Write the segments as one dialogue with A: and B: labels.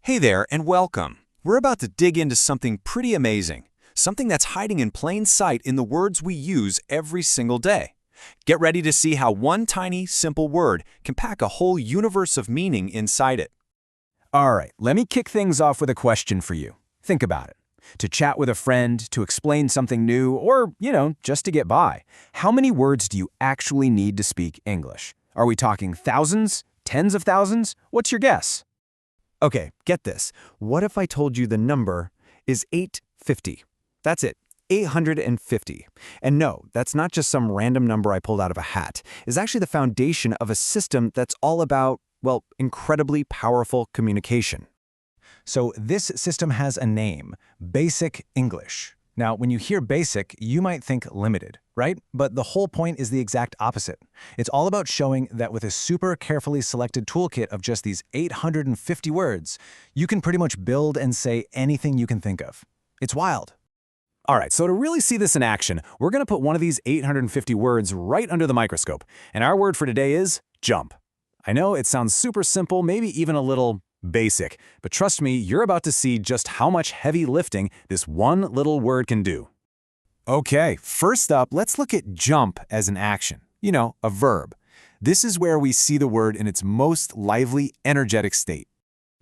A: Hey there and welcome. We're about to dig into something pretty amazing, something that's hiding in plain sight in the words we use every single day. Get ready to see how one tiny, simple word can pack a whole universe of meaning inside it.
B: All right, let me kick things off with a question for you. Think about it. To chat with a friend, to explain something new, or, just to get by. How many words do you actually need to speak English? Are we talking thousands? Tens of thousands? What's your guess?
A: Okay, get this. What if I told you the number is 850? That's it, 850. And no, that's not just some random number I pulled out of a hat. It's actually the foundation of a system that's all about, well, incredibly powerful communication.
B: So this system has a name, Basic English. Now, when you hear basic, you might think limited, right? But the whole point is the exact opposite. It's all about showing that with a super carefully selected toolkit of just these 850 words, you can pretty much build and say anything you can think of. It's wild.
A: All right, so to really see this in action, we're going to put one of these 850 words right under the microscope. And our word for today is jump. I know it sounds super simple, maybe even a little basic, but trust me, you're about to see just how much heavy lifting this one little word can do. Okay, first up, let's look at jump as an action. A verb. This is where we see the word in its most lively, energetic state.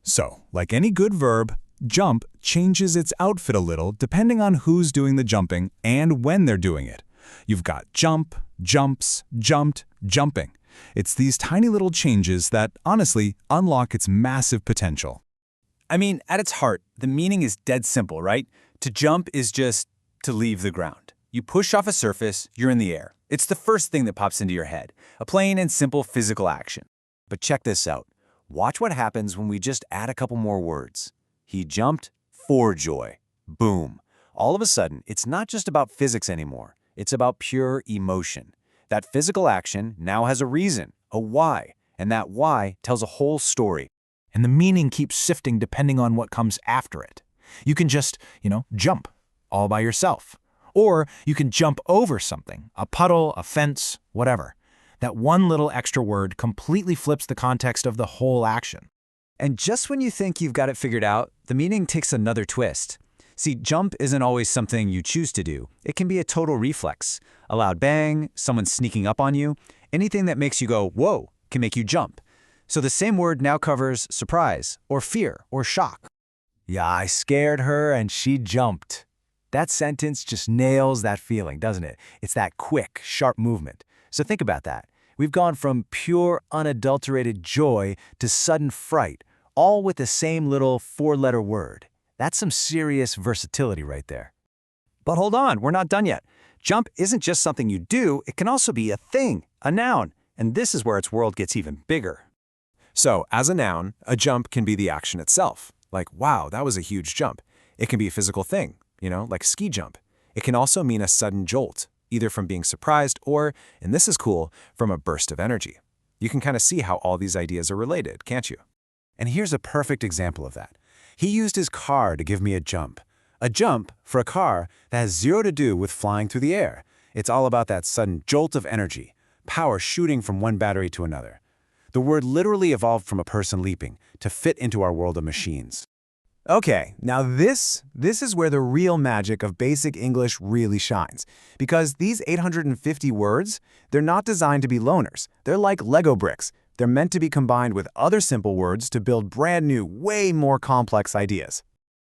A: So, like any good verb, jump changes its outfit a little depending on who's doing the jumping and when they're doing it. You've got jump, jumps, jumped, jumping. It's these tiny little changes that, honestly, unlock its massive potential.
C: I mean, at its heart, the meaning is dead simple, right? To jump is just to leave the ground. You push off a surface, you're in the air. It's the first thing that pops into your head, a plain and simple physical action. But check this out. Watch what happens when we just add a couple more words. He jumped for joy. Boom. All of a sudden, it's not just about physics anymore. It's about pure emotion. That physical action now has a reason, a why, and that why tells a whole story.
B: And the meaning keeps shifting depending on what comes after it. You can just, jump all by yourself. Or you can jump over something, a puddle, a fence, whatever. That one little extra word completely flips the context of the whole action.
C: And just when you think you've got it figured out, the meaning takes another twist. See, jump isn't always something you choose to do. It can be a total reflex. A loud bang, someone sneaking up on you, anything that makes you go, whoa, can make you jump. So the same word now covers surprise, or fear, or shock.
B: Yeah, I scared her and she jumped. That sentence just nails that feeling, doesn't it? It's that quick, sharp movement. So think about that. We've gone from pure, unadulterated joy to sudden fright, all with the same little four-letter word. That's some serious versatility right there.
C: But hold on, we're not done yet. Jump isn't just something you do, it can also be a thing, a noun. And this is where its world gets even bigger.
A: So, as a noun, a jump can be the action itself. Like, wow, that was a huge jump. It can be a physical thing, like ski jump. It can also mean a sudden jolt, either from being surprised or, and this is cool, from a burst of energy. You can kind of see how all these ideas are related, can't you? And here's a perfect example of that. He used his car to give me a jump. A jump for a car that has zero to do with flying through the air. It's all about that sudden jolt of energy, power shooting from one battery to another. The word literally evolved from a person leaping to fit into our world of machines. Okay, now this is where the real magic of basic English really shines. Because these 850 words, they're not designed to be loners. They're like Lego bricks. They're meant to be combined with other simple words to build brand new, way more complex ideas.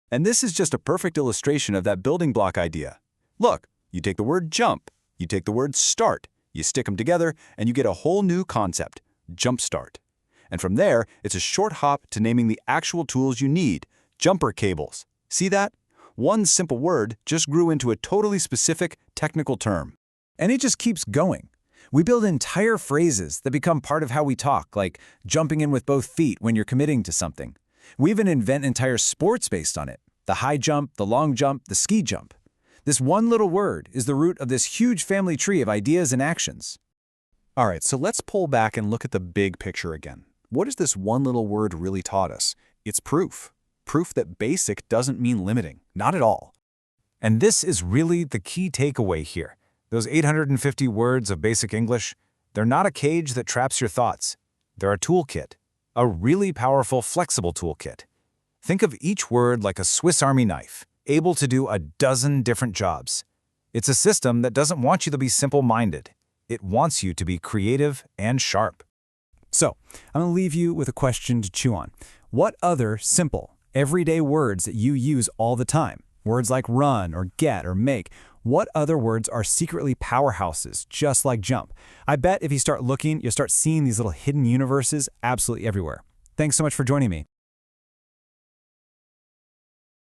A: And this is just a perfect illustration of that building block idea. Look, you take the word jump, you take the word start, you stick them together, and you get a whole new concept, jump start. And from there, it's a short hop to naming the actual tools you need, jumper cables. See that? One simple word just grew into a totally specific technical term. And it just keeps going. We build entire phrases that become part of how we talk, like jumping in with both feet when you're committing to something. We even invent entire sports based on it. The high jump, the long jump, the ski jump. This one little word is the root of this huge family tree of ideas and actions. All right, so let's pull back and look at the big picture again. What has this one little word really taught us? It's proof. Proof that basic doesn't mean limiting. Not at all. And this is really the key takeaway here. Those 850 words of basic English, they're not a cage that traps your thoughts. They're a toolkit, a really powerful, flexible toolkit.
B: Think of each word like a Swiss Army knife, able to do a dozen different jobs. It's a system that doesn't want you to be simple-minded. It wants you to be creative and sharp.
D: So, I'm going to leave you with a question to chew on. What other simple, everyday words that you use all the time, words like run or get or make, what other words are secretly powerhouses, just like jump? I bet if you start looking, you'll start seeing these little hidden universes absolutely everywhere. Thanks so much for joining me.